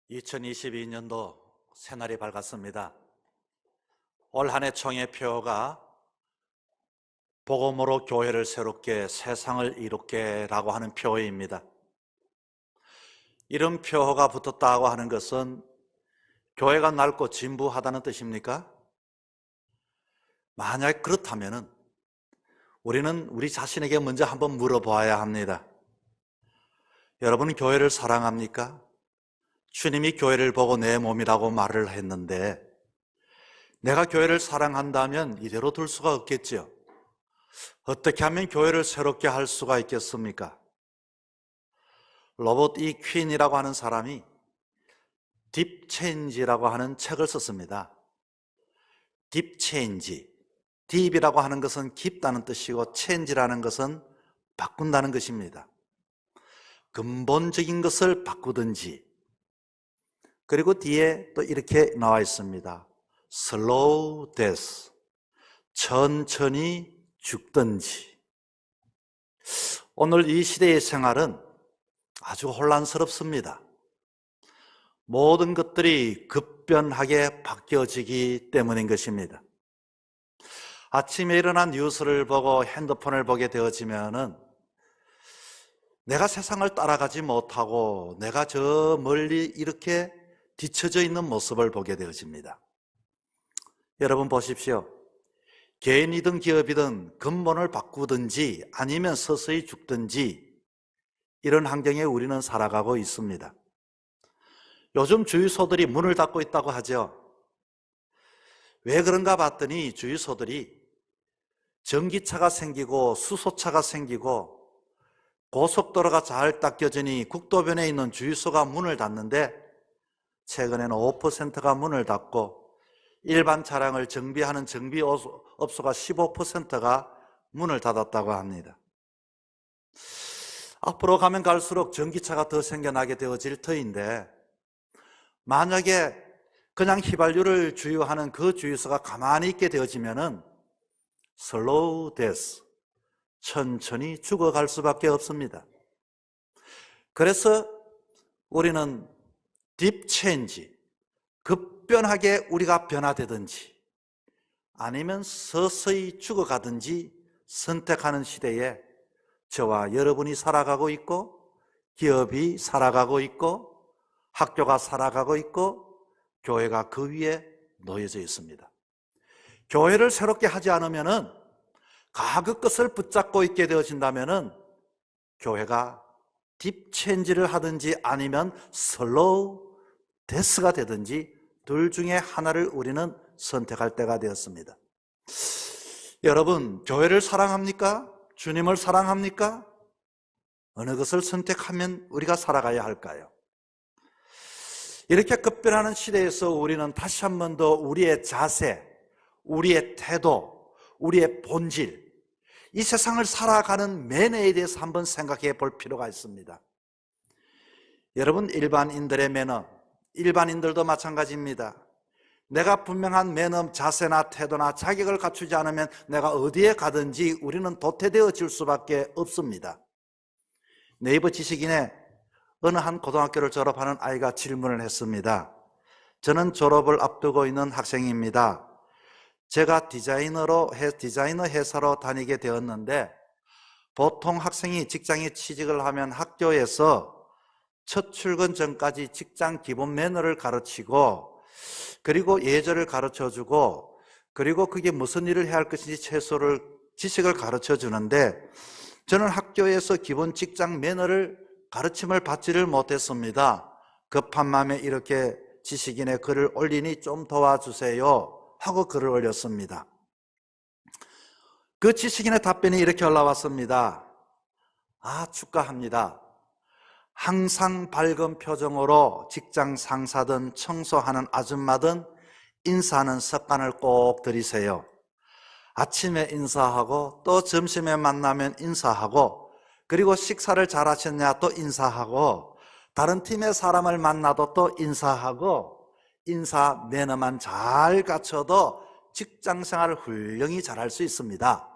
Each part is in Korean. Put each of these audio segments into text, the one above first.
(2022년도) 새날이 밝았습니다. 올 한 해 총회 표어가 복음으로 교회를 새롭게 세상을 이롭게 라고 하는 표어입니다. 이런 표어가 붙었다고 하는 것은 교회가 낡고 진부하다는 뜻입니까? 만약 그렇다면 우리는 우리 자신에게 먼저 한번 물어봐야 합니다. 여러분은 교회를 사랑합니까? 주님이 교회를 보고 내 몸이라고 말을 했는데 내가 교회를 사랑한다면 이대로 둘 수가 없겠죠. 어떻게 하면 교회를 새롭게 할 수가 있겠습니까? 로버트 E. 퀸이라고 하는 사람이 딥 체인지라고 하는 책을 썼습니다. 딥 체인지, 딥이라고 하는 것은 깊다는 뜻이고 체인지라는 것은 바꾼다는 것입니다. 근본적인 것을 바꾸든지, 그리고 뒤에 또 이렇게 나와 있습니다. slow death, 천천히 죽든지. 오늘 이 시대의 생활은 아주 혼란스럽습니다. 모든 것들이 급변하게 바뀌어지기 때문인 것입니다. 아침에 일어나 뉴스를 보고 핸드폰을 보게 되어지면은 내가 세상을 따라가지 못하고 내가 저 멀리 이렇게 뒤처져 있는 모습을 보게 되어집니다. 여러분 보십시오. 개인이든 기업이든 근본을 바꾸든지 아니면 서서히 죽든지 이런 환경에 우리는 살아가고 있습니다. 요즘 주유소들이 문을 닫고 있다고 하죠. 왜 그런가 봤더니 주유소들이 전기차가 생기고 수소차가 생기고 고속도로가 잘 닦여지니 국도변에 있는 주유소가 문을 닫는데 최근에는 5%가 문을 닫고 일반 차량을 정비하는 정비업소가 15%가 문을 닫았다고 합니다. 앞으로 가면 갈수록 전기차가 더 생겨나게 되어질 터인데 만약에 그냥 휘발유를 주유하는 그 주유소가 가만히 있게 되어지면은 슬로우 데스, 천천히 죽어갈 수밖에 없습니다. 그래서 우리는 딥 체인지, 급변하게 우리가 변화되든지 아니면 서서히 죽어가든지 선택하는 시대에 저와 여러분이 살아가고 있고 기업이 살아가고 있고 학교가 살아가고 있고 교회가 그 위에 놓여져 있습니다. 교회를 새롭게 하지 않으면은 과거 것을 붙잡고 있게 되어진다면은 교회가 딥 체인지를 하든지 아니면 슬로우 데스가 되든지 둘 중에 하나를 우리는 선택할 때가 되었습니다. 여러분, 교회를 사랑합니까? 주님을 사랑합니까? 어느 것을 선택하면 우리가 살아가야 할까요? 이렇게 급변하는 시대에서 우리는 다시 한 번 더 우리의 자세, 우리의 태도, 우리의 본질, 이 세상을 살아가는 매너에 대해서 한번 생각해 볼 필요가 있습니다. 여러분, 일반인들의 매너, 일반인들도 마찬가지입니다. 내가 분명한 매너, 자세나 태도나 자격을 갖추지 않으면 내가 어디에 가든지 우리는 도태되어질 수밖에 없습니다. 네이버 지식인에 어느 한 고등학교를 졸업하는 아이가 질문을 했습니다. 저는 졸업을 앞두고 있는 학생입니다. 제가 디자이너 회사로 다니게 되었는데 보통 학생이 직장에 취직을 하면 학교에서 첫 출근 전까지 직장 기본 매너를 가르치고 그리고 예절을 가르쳐주고 그리고 그게 무슨 일을 해야 할 것인지 최소를 지식을 가르쳐 주는데 저는 학교에서 기본 직장 매너를 가르침을 받지를 못했습니다. 급한 마음에 이렇게 지식인의 글을 올리니 좀 도와주세요 하고 글을 올렸습니다. 그 지식인의 답변이 이렇게 올라왔습니다. 축하합니다. 항상 밝은 표정으로 직장 상사든 청소하는 아줌마든 인사하는 습관을 꼭 들이세요. 아침에 인사하고 또 점심에 만나면 인사하고 그리고 식사를 잘 하셨냐 또 인사하고 다른 팀의 사람을 만나도 또 인사하고 인사 매너만 잘 갖춰도 직장 생활을 훌륭히 잘할 수 있습니다.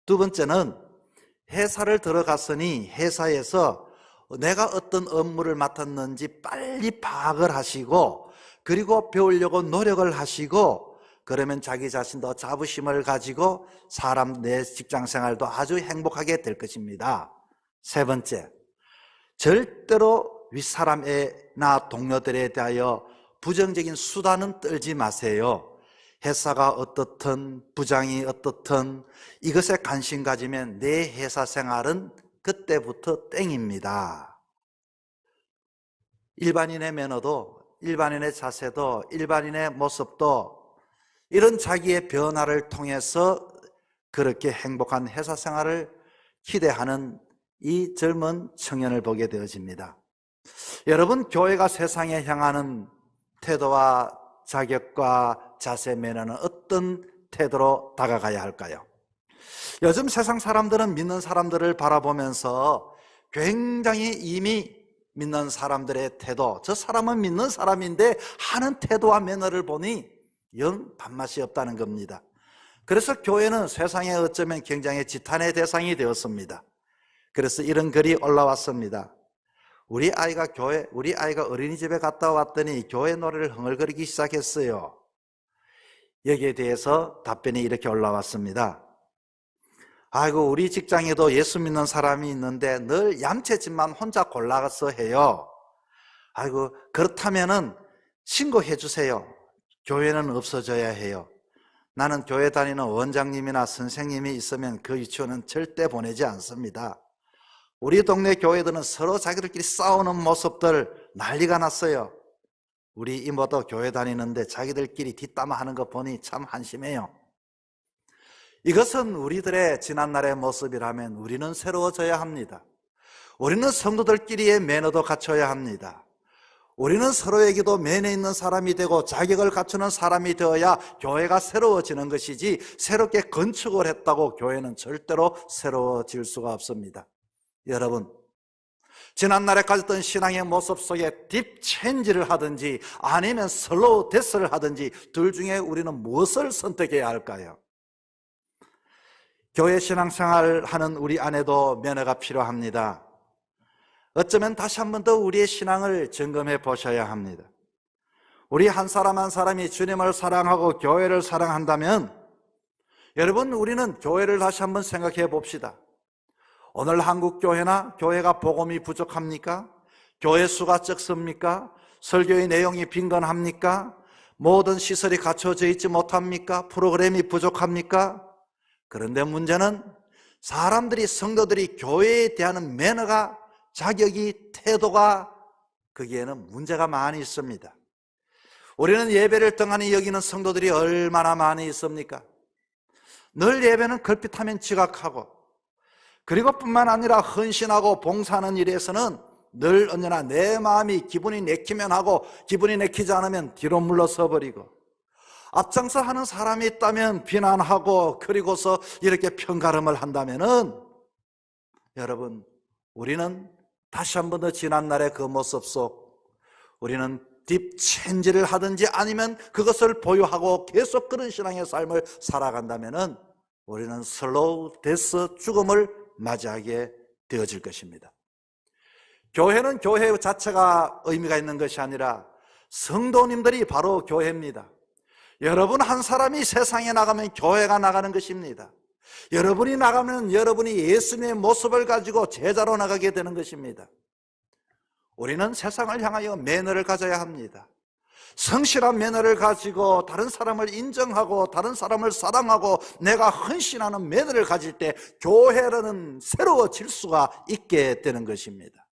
두 번째는 회사를 들어갔으니 회사에서 내가 어떤 업무를 맡았는지 빨리 파악을 하시고 그리고 배우려고 노력을 하시고 그러면 자기 자신도 자부심을 가지고 내 직장 생활도 아주 행복하게 될 것입니다. 세 번째, 절대로 윗사람이나 동료들에 대하여 부정적인 수단은 떨지 마세요. 회사가 어떻든 부장이 어떻든 이것에 관심 가지면 내 회사 생활은 그때부터 땡입니다. 일반인의 매너도, 일반인의 자세도, 일반인의 모습도 이런 자기의 변화를 통해서 그렇게 행복한 회사 생활을 기대하는 이 젊은 청년을 보게 되어집니다. 여러분, 교회가 세상에 향하는 태도와 자격과 자세 매너는 어떤 태도로 다가가야 할까요? 요즘 세상 사람들은 믿는 사람들을 바라보면서 굉장히 이미 믿는 사람들의 태도, 저 사람은 믿는 사람인데 하는 태도와 매너를 보니 영 밥맛이 없다는 겁니다. 그래서 교회는 세상에 어쩌면 굉장히 지탄의 대상이 되었습니다. 그래서 이런 글이 올라왔습니다. 우리 아이가 어린이집에 갔다 왔더니 교회 노래를 흥얼거리기 시작했어요. 여기에 대해서 답변이 이렇게 올라왔습니다. 아이고, 우리 직장에도 예수 믿는 사람이 있는데 늘 얌체짓만 혼자 골라서 해요. 아이고, 그렇다면은 신고해 주세요. 교회는 없어져야 해요. 나는 교회 다니는 원장님이나 선생님이 있으면 그 유치원은 절대 보내지 않습니다. 우리 동네 교회들은 서로 자기들끼리 싸우는 모습들 난리가 났어요. 우리 이모도 교회 다니는데 자기들끼리 뒷담화하는 거 보니 참 한심해요. 이것은 우리들의 지난날의 모습이라면 우리는 새로워져야 합니다. 우리는 성도들끼리의 매너도 갖춰야 합니다. 우리는 서로에게도 매너 있는 사람이 되고 자격을 갖추는 사람이 되어야 교회가 새로워지는 것이지 새롭게 건축을 했다고 교회는 절대로 새로워질 수가 없습니다. 여러분, 지난날에 가졌던 신앙의 모습 속에 딥 체인지를 하든지 아니면 슬로우 데스를 하든지 둘 중에 우리는 무엇을 선택해야 할까요? 교회 신앙생활을 하는 우리 안에도 매너가 필요합니다. 어쩌면 다시 한 번 더 우리의 신앙을 점검해 보셔야 합니다. 우리 한 사람 한 사람이 주님을 사랑하고 교회를 사랑한다면 여러분, 우리는 교회를 다시 한번 생각해 봅시다. 오늘 한국 교회나 교회가 복음이 부족합니까? 교회 수가 적습니까? 설교의 내용이 빈곤합니까? 모든 시설이 갖춰져 있지 못합니까? 프로그램이 부족합니까? 그런데 문제는 사람들이, 성도들이 교회에 대한 매너가, 자격이, 태도가 거기에는 문제가 많이 있습니다. 우리는 예배를 등한히 여기는 성도들이 얼마나 많이 있습니까? 늘 예배는 걸핏하면 지각하고, 그리고 뿐만 아니라 헌신하고 봉사하는 일에서는 늘 언제나 내 마음이 기분이 내키면 하고 기분이 내키지 않으면 뒤로 물러서 버리고, 앞장서 하는 사람이 있다면 비난하고 그리고서 이렇게 편가름을 한다면은 여러분, 우리는 다시 한 번 더 지난날의 그 모습 속 우리는 딥 체인지를 하든지 아니면 그것을 보유하고 계속 그런 신앙의 삶을 살아간다면은 우리는 슬로우 데스, 죽음을 맞이하게 되어질 것입니다. 교회는 교회 자체가 의미가 있는 것이 아니라 성도님들이 바로 교회입니다. 여러분 한 사람이 세상에 나가면 교회가 나가는 것입니다. 여러분이 나가면 여러분이 예수님의 모습을 가지고 제자로 나가게 되는 것입니다. 우리는 세상을 향하여 매너를 가져야 합니다. 성실한 매너를 가지고 다른 사람을 인정하고 다른 사람을 사랑하고 내가 헌신하는 매너를 가질 때 교회는 새로워질 수가 있게 되는 것입니다.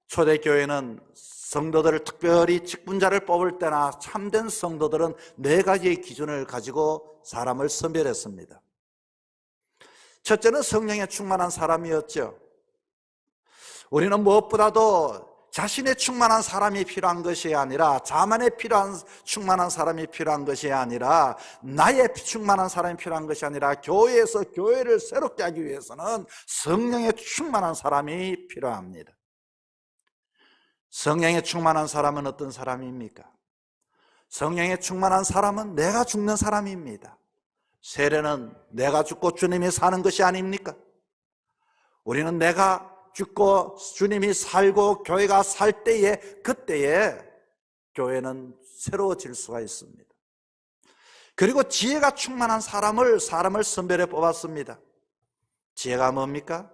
초대교회는 성도들을 특별히 직분자를 뽑을 때나 참된 성도들은 4가지의 기준을 가지고 사람을 선별했습니다. 첫째는 성령에 충만한 사람이었죠. 우리는 무엇보다도 자신의 충만한 사람이 필요한 것이 아니라, 자만에 충만한 사람이 필요한 것이 아니라, 나의 충만한 사람이 필요한 것이 아니라 교회에서 교회를 새롭게 하기 위해서는 성령에 충만한 사람이 필요합니다. 성령에 충만한 사람은 어떤 사람입니까? 성령에 충만한 사람은 내가 죽는 사람입니다. 세례는 내가 죽고 주님이 사는 것이 아닙니까? 우리는 내가 죽고 주님이 살고 교회가 살 때에, 그때에 교회는 새로워질 수가 있습니다. 그리고 지혜가 충만한 사람을 선별해 뽑았습니다. 지혜가 뭡니까?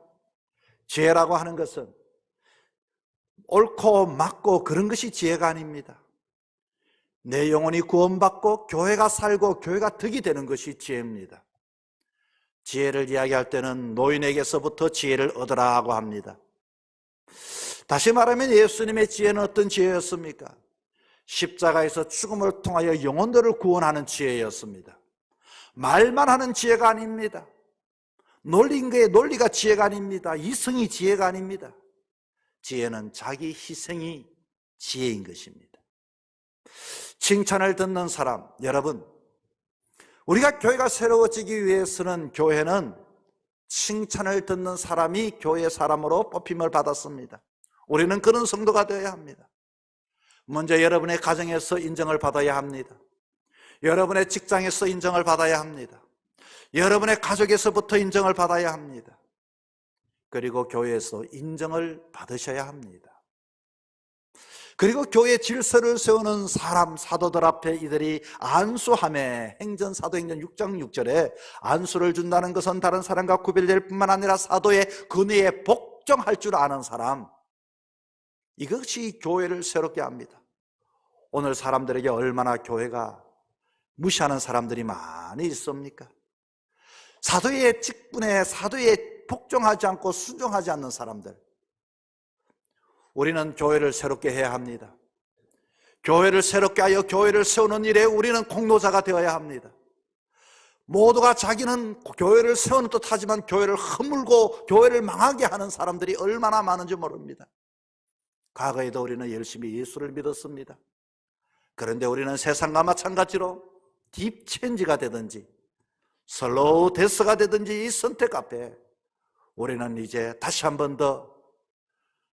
지혜라고 하는 것은 옳고 맞고 그런 것이 지혜가 아닙니다. 내 영혼이 구원받고 교회가 살고 교회가 덕이 되는 것이 지혜입니다. 지혜를 이야기할 때는 노인에게서부터 지혜를 얻으라고 합니다. 다시 말하면 예수님의 지혜는 어떤 지혜였습니까? 십자가에서 죽음을 통하여 영혼들을 구원하는 지혜였습니다. 말만 하는 지혜가 아닙니다. 논리가 지혜가 아닙니다. 이성이 지혜가 아닙니다. 지혜는 자기 희생이 지혜인 것입니다. 칭찬을 듣는 사람, 여러분, 우리가 교회가 새로워지기 위해서는 교회는 칭찬을 듣는 사람이 교회 사람으로 뽑힘을 받았습니다. 우리는 그런 성도가 되어야 합니다. 먼저 여러분의 가정에서 인정을 받아야 합니다. 여러분의 직장에서 인정을 받아야 합니다. 여러분의 가족에서부터 인정을 받아야 합니다. 그리고 교회에서 인정을 받으셔야 합니다. 그리고 교회 질서를 세우는 사람, 사도들 앞에 이들이 안수하며 행전사도행전 6장 6절에 안수를 준다는 것은 다른 사람과 구별될 뿐만 아니라 사도의 근위에 복종할 줄 아는 사람, 이것이 교회를 새롭게 합니다. 오늘 사람들에게 얼마나 교회가 무시하는 사람들이 많이 있습니까? 사도의 직분에, 사도에 복종하지 않고 순종하지 않는 사람들, 우리는 교회를 새롭게 해야 합니다. 교회를 새롭게 하여 교회를 세우는 일에 우리는 공로자가 되어야 합니다. 모두가 자기는 교회를 세우는 듯 하지만 교회를 허물고 교회를 망하게 하는 사람들이 얼마나 많은지 모릅니다. 과거에도 우리는 열심히 예수를 믿었습니다. 그런데 우리는 세상과 마찬가지로 딥체인지가 되든지 슬로우 데스가 되든지 이 선택 앞에 우리는 이제 다시 한 번 더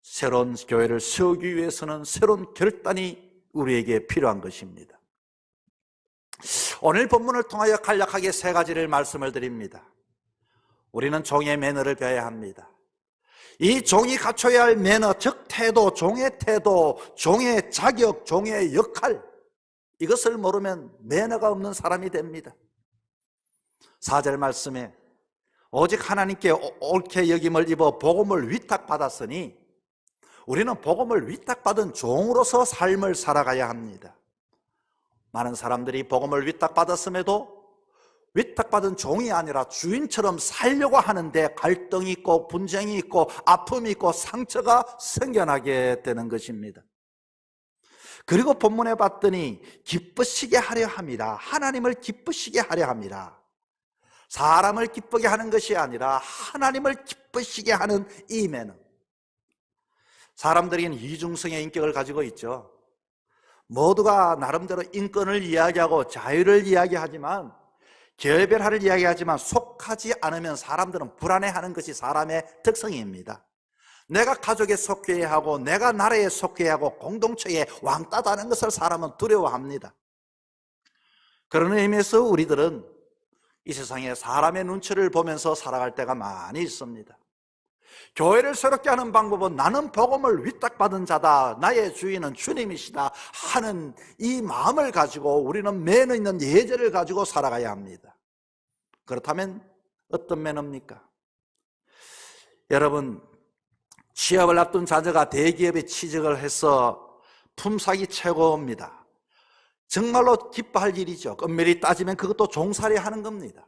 새로운 교회를 세우기 위해서는 새로운 결단이 우리에게 필요한 것입니다. 오늘 본문을 통하여 간략하게 세 가지를 말씀을 드립니다. 우리는 종의 매너를 배워야 합니다. 이 종이 갖춰야 할 매너, 즉 태도, 종의 자격, 종의 역할, 이것을 모르면 매너가 없는 사람이 됩니다. 4절 말씀에 오직 하나님께 옳게 여김을 입어 복음을 위탁받았으니 우리는 복음을 위탁받은 종으로서 삶을 살아가야 합니다. 많은 사람들이 복음을 위탁받았음에도 위탁받은 종이 아니라 주인처럼 살려고 하는데 갈등이 있고 분쟁이 있고 아픔이 있고 상처가 생겨나게 되는 것입니다. 그리고 본문에 봤더니 기쁘시게 하려 합니다. 하나님을 기쁘시게 하려 합니다. 사람을 기쁘게 하는 것이 아니라 하나님을 기쁘시게 하는 이 매너. 사람들은 이중성의 인격을 가지고 있죠. 모두가 나름대로 인권을 이야기하고 자유를 이야기하지만, 결별화를 이야기하지만 속하지 않으면 사람들은 불안해하는 것이 사람의 특성입니다. 내가 가족에 속해야 하고 내가 나라에 속해야 하고 공동체에 왕따다는 것을 사람은 두려워합니다. 그런 의미에서 우리들은 이 세상에 사람의 눈치를 보면서 살아갈 때가 많이 있습니다. 교회를 새롭게 하는 방법은 나는 복음을 위탁받은 자다, 나의 주인은 주님이시다 하는 이 마음을 가지고 우리는 매너 있는 예절을 가지고 살아가야 합니다. 그렇다면 어떤 매너입니까? 여러분, 취업을 앞둔 자녀가 대기업에 취직을 해서 품삯이 최고입니다. 정말로 기뻐할 일이죠. 엄밀히 따지면 그것도 종살이 하는 겁니다.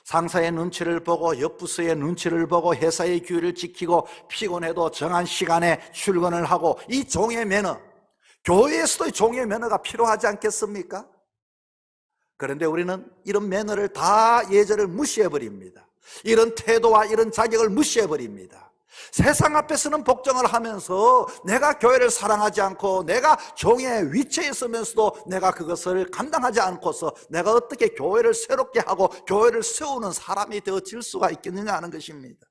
상사의 눈치를 보고 옆 부서의 눈치를 보고 회사의 규율을 지키고 피곤해도 정한 시간에 출근을 하고, 이 종의 매너, 교회에서도 종의 매너가 필요하지 않겠습니까? 그런데 우리는 이런 매너를 다 예절을 무시해버립니다. 이런 태도와 이런 자격을 무시해버립니다. 세상 앞에서는 복종을 하면서 내가 교회를 사랑하지 않고 내가 종의 위치에 있으면서도 내가 그것을 감당하지 않고서 내가 어떻게 교회를 새롭게 하고 교회를 세우는 사람이 되어질 수가 있겠느냐 하는 것입니다.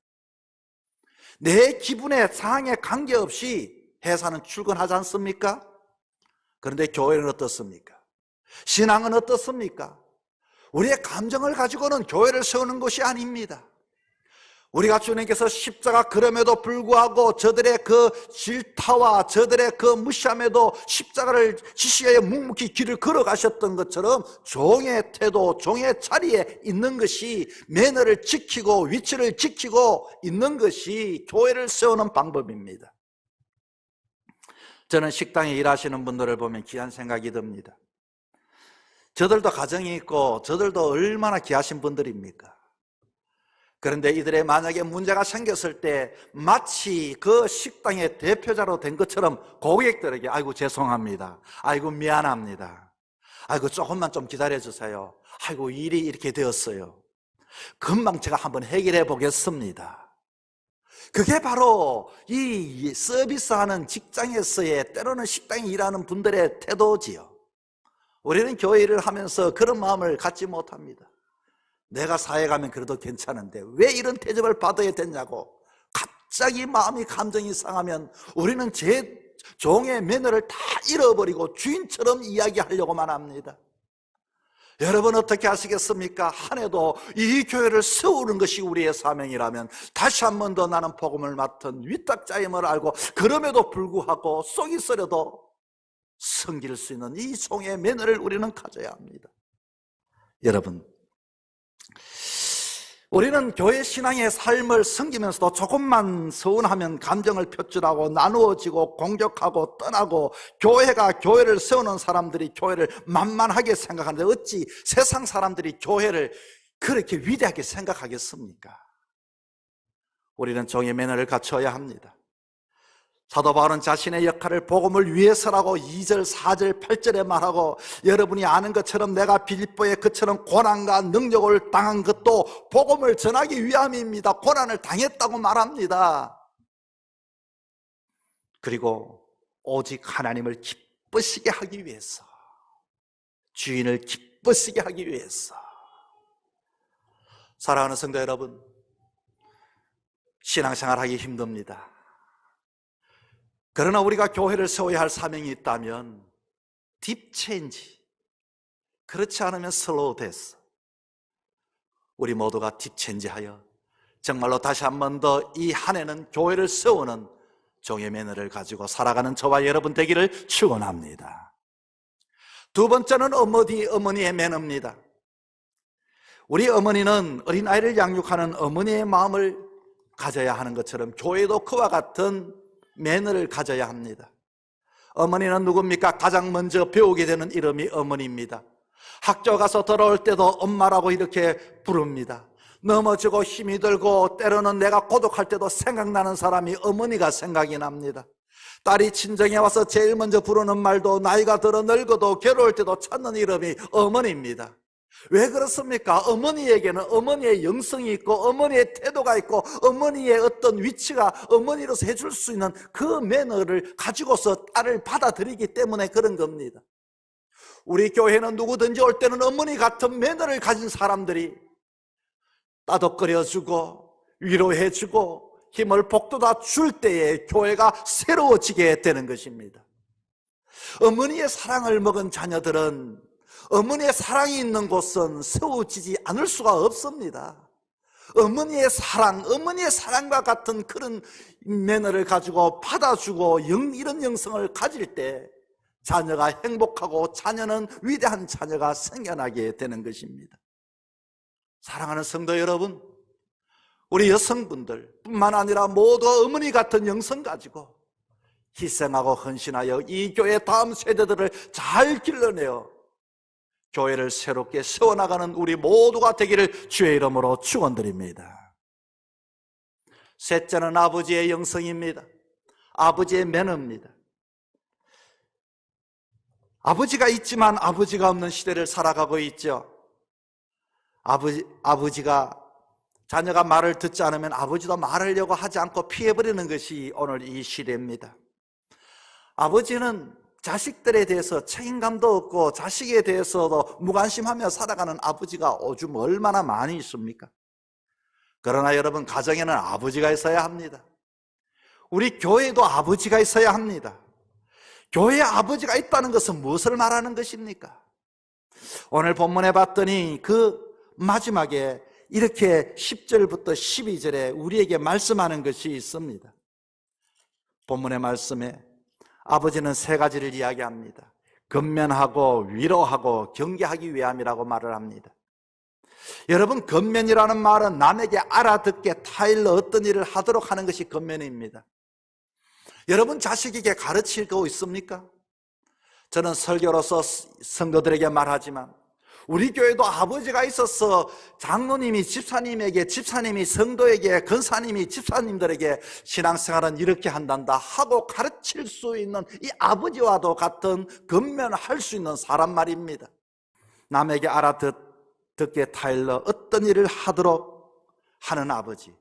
내 기분에 상황에 관계없이 회사는 출근하지 않습니까? 그런데 교회는 어떻습니까? 신앙은 어떻습니까? 우리의 감정을 가지고는 교회를 세우는 것이 아닙니다. 우리가 주님께서 십자가 그럼에도 불구하고 저들의 그 질타와 저들의 그 무시함에도 십자가를 지시하여 묵묵히 길을 걸어가셨던 것처럼 종의 태도, 종의 자리에 있는 것이, 매너를 지키고 위치를 지키고 있는 것이 교회를 세우는 방법입니다. 저는 식당에 일하시는 분들을 보면 귀한 생각이 듭니다. 저들도 가정이 있고 저들도 얼마나 귀하신 분들입니까? 그런데 이들의 만약에 문제가 생겼을 때 마치 그 식당의 대표자로 된 것처럼 고객들에게 아이고 죄송합니다, 아이고 미안합니다, 아이고 조금만 좀 기다려주세요, 아이고 일이 이렇게 되었어요, 금방 제가 한번 해결해 보겠습니다. 그게 바로 이 서비스하는 직장에서의, 때로는 식당에 일하는 분들의 태도지요. 우리는 교회 일을 하면서 그런 마음을 갖지 못합니다. 내가 사회 가면 그래도 괜찮은데 왜 이런 대접을 받아야 되냐고 갑자기 마음이, 감정이 상하면 우리는 제 종의 매너를 다 잃어버리고 주인처럼 이야기하려고만 합니다. 여러분 어떻게 하시겠습니까? 한 해도 이 교회를 세우는 것이 우리의 사명이라면 다시 한 번 더 나는 복음을 맡은 위탁자임을 알고 그럼에도 불구하고 속이 쓰려도 섬길 수 있는 이 종의 매너를 우리는 가져야 합니다. 여러분, 우리는 교회 신앙의 삶을 섬기면서도 조금만 서운하면 감정을 표출하고 나누어지고 공격하고 떠나고, 교회가 교회를 세우는 사람들이 교회를 만만하게 생각하는데 어찌 세상 사람들이 교회를 그렇게 위대하게 생각하겠습니까? 우리는 종의 매너를 갖춰야 합니다. 사도 바울은 자신의 역할을 복음을 위해서라고 2절, 4절, 8절에 말하고, 여러분이 아는 것처럼 내가 빌립보에 그처럼 고난과 능력을 당한 것도 복음을 전하기 위함입니다. 고난을 당했다고 말합니다. 그리고 오직 하나님을 기쁘시게 하기 위해서, 주인을 기쁘시게 하기 위해서. 사랑하는 성도 여러분, 신앙생활하기 힘듭니다. 그러나 우리가 교회를 세워야 할 사명이 있다면 딥체인지, 그렇지 않으면 슬로우 데스, 우리 모두가 딥체인지하여 정말로 다시 한 번 더 이 한 해는 교회를 세우는 종의 매너를 가지고 살아가는 저와 여러분 되기를 축원합니다. 두 번째는 어머니의 매너입니다. 우리 어머니는 어린아이를 양육하는 어머니의 마음을 가져야 하는 것처럼 교회도 그와 같은 매너를 가져야 합니다. 어머니는 누굽니까? 가장 먼저 배우게 되는 이름이 어머니입니다. 학교 가서 돌아올 때도 엄마라고 이렇게 부릅니다. 넘어지고 힘이 들고 때로는 내가 고독할 때도 생각나는 사람이 어머니가 생각이 납니다. 딸이 친정에 와서 제일 먼저 부르는 말도, 나이가 들어 늙어도 괴로울 때도 찾는 이름이 어머니입니다. 왜 그렇습니까? 어머니에게는 어머니의 영성이 있고 어머니의 태도가 있고 어머니의 어떤 위치가, 어머니로서 해줄 수 있는 그 매너를 가지고서 딸을 받아들이기 때문에 그런 겁니다. 우리 교회는 누구든지 올 때는 어머니 같은 매너를 가진 사람들이 따덕거려주고 위로해주고 힘을 북돋아 줄 때에 교회가 새로워지게 되는 것입니다. 어머니의 사랑을 먹은 자녀들은, 어머니의 사랑이 있는 곳은 세워지지 않을 수가 없습니다. 어머니의 사랑, 어머니의 사랑과 같은 그런 매너를 가지고 받아주고 이런 영성을 가질 때 자녀가 행복하고 자녀는 위대한 자녀가 생겨나게 되는 것입니다. 사랑하는 성도 여러분, 우리 여성분들 뿐만 아니라 모두 어머니 같은 영성 가지고 희생하고 헌신하여 이 교회 다음 세대들을 잘 길러내어 교회를 새롭게 세워나가는 우리 모두가 되기를 주의 이름으로 축원드립니다. 셋째는 아버지의 영성입니다. 아버지의 매너입니다. 아버지가 있지만 아버지가 없는 시대를 살아가고 있죠. 아버지가, 자녀가 말을 듣지 않으면 아버지도 말하려고 하지 않고 피해버리는 것이 오늘 이 시대입니다. 아버지는 자식들에 대해서 책임감도 없고 자식에 대해서도 무관심하며 살아가는 아버지가 오줌 얼마나 많이 있습니까? 그러나 여러분, 가정에는 아버지가 있어야 합니다. 우리 교회도 아버지가 있어야 합니다. 교회에 아버지가 있다는 것은 무엇을 말하는 것입니까? 오늘 본문에 봤더니 그 마지막에 이렇게 10절부터 12절에 우리에게 말씀하는 것이 있습니다. 본문의 말씀에 아버지는 세 가지를 이야기합니다. 건면하고 위로하고 경계하기 위함이라고 말을 합니다. 여러분, 건면이라는 말은 남에게 알아듣게 타일러 어떤 일을 하도록 하는 것이 건면입니다. 여러분 자식에게 가르칠 거 있습니까? 저는 설교로서 성도들에게 말하지만 우리 교회도 아버지가 있어서 장로님이 집사님에게, 집사님이 성도에게, 권사님이 집사님들에게 신앙생활은 이렇게 한단다 하고 가르칠 수 있는 이 아버지와도 같은 건면할 수 있는 사람 말입니다. 남에게 알아듣게 타일러 어떤 일을 하도록 하는 아버지.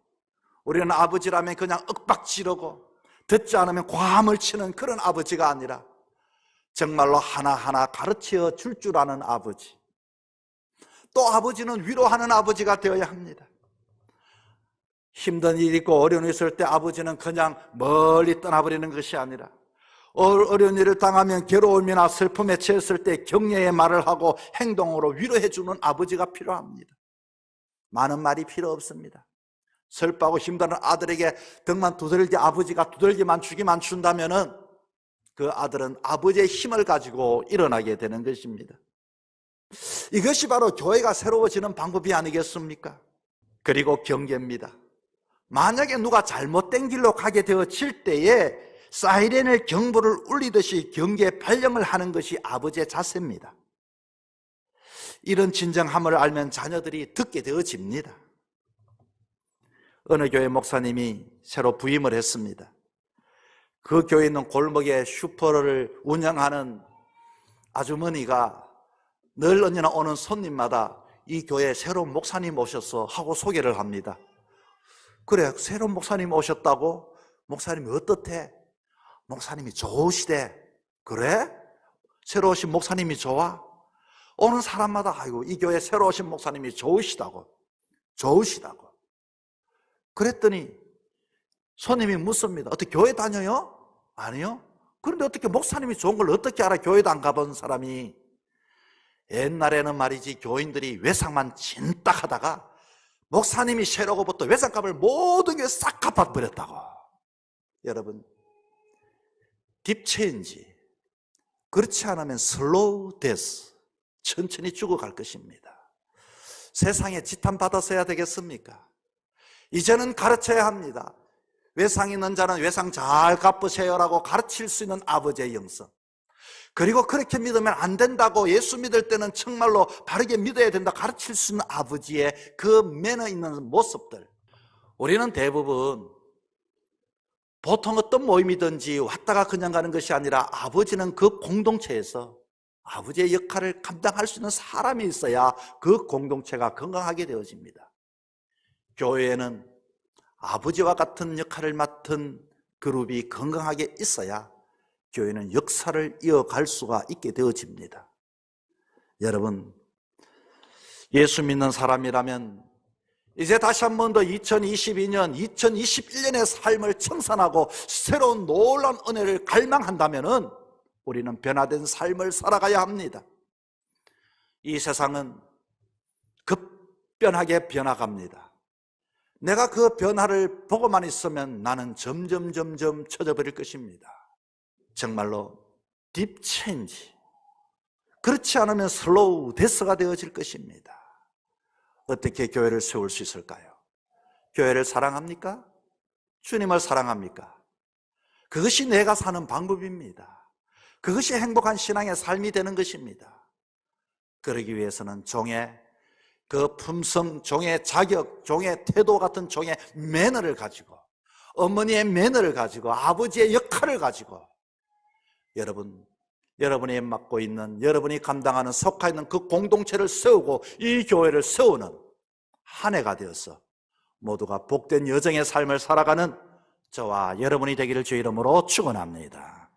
우리는 아버지라면 그냥 윽박지르고 듣지 않으면 과함을 치는 그런 아버지가 아니라 정말로 하나하나 가르쳐 줄 아는 아버지. 또 아버지는 위로하는 아버지가 되어야 합니다. 힘든 일이 있고 어려운 일이 있을 때 아버지는 그냥 멀리 떠나버리는 것이 아니라 어려운 일을 당하면 괴로움이나 슬픔에 처했을 때 격려의 말을 하고 행동으로 위로해 주는 아버지가 필요합니다. 많은 말이 필요 없습니다. 슬퍼하고 힘든 아들에게 등만 두들기 아버지가 두들기만 주기만 준다면은 그 아들은 아버지의 힘을 가지고 일어나게 되는 것입니다. 이것이 바로 교회가 새로워지는 방법이 아니겠습니까? 그리고 경계입니다. 만약에 누가 잘못된 길로 가게 되어질 때에 사이렌을 경보를 울리듯이 경계 발령을 하는 것이 아버지의 자세입니다. 이런 진정함을 알면 자녀들이 듣게 되어집니다. 어느 교회 목사님이 새로 부임을 했습니다. 그 교회에 있는 골목에 슈퍼를 운영하는 아주머니가 늘 언제나 오는 손님마다 이 교회에 새로운 목사님 오셨어 하고 소개를 합니다. 그래, 새로운 목사님 오셨다고? 목사님이 어떻대? 목사님이 좋으시대. 그래? 새로 오신 목사님이 좋아? 오는 사람마다 아이고 이 교회 새로 오신 목사님이 좋으시다고. 그랬더니 손님이 묻습니다. 어떻게 교회 다녀요? 아니요. 그런데 어떻게 목사님이 좋은 걸 어떻게 알아? 교회도 안 가본 사람이. 옛날에는 말이지 교인들이 외상만 진딱 하다가 목사님이 새로고부터 외상값을 모든 게 싹 갚아버렸다고. 여러분, 딥체인지, 그렇지 않으면 슬로우 데스, 천천히 죽어갈 것입니다. 세상에 지탄 받아서야 되겠습니까? 이제는 가르쳐야 합니다. 외상 있는 자는 외상 잘 갚으세요라고 가르칠 수 있는 아버지의 영성. 그리고 그렇게 믿으면 안 된다고, 예수 믿을 때는 정말로 바르게 믿어야 된다 가르칠 수 있는 아버지의 그 매너 있는 모습들. 우리는 대부분 보통 어떤 모임이든지 왔다가 그냥 가는 것이 아니라 아버지는 그 공동체에서 아버지의 역할을 감당할 수 있는 사람이 있어야 그 공동체가 건강하게 되어집니다. 교회에는 아버지와 같은 역할을 맡은 그룹이 건강하게 있어야 교회는 역사를 이어갈 수가 있게 되어집니다. 여러분, 예수 믿는 사람이라면 이제 다시 한 번 더 2022년, 2021년의 삶을 청산하고 새로운 놀라운 은혜를 갈망한다면 우리는 변화된 삶을 살아가야 합니다. 이 세상은 급변하게 변화갑니다. 내가 그 변화를 보고만 있으면 나는 점점 처져버릴 것입니다. 정말로 딥 체인지, 그렇지 않으면 슬로우 데스가 되어질 것입니다. 어떻게 교회를 세울 수 있을까요? 교회를 사랑합니까? 주님을 사랑합니까? 그것이 내가 사는 방법입니다. 그것이 행복한 신앙의 삶이 되는 것입니다. 그러기 위해서는 종의 그 품성, 종의 자격, 종의 태도 같은 종의 매너를 가지고, 어머니의 매너를 가지고, 아버지의 역할을 가지고 여러분이 맡고 있는, 여러분이 감당하는, 속하 있는 그 공동체를 세우고 이 교회를 세우는 한 해가 되어서 모두가 복된 여정의 삶을 살아가는 저와 여러분이 되기를 주의 이름으로 축원합니다.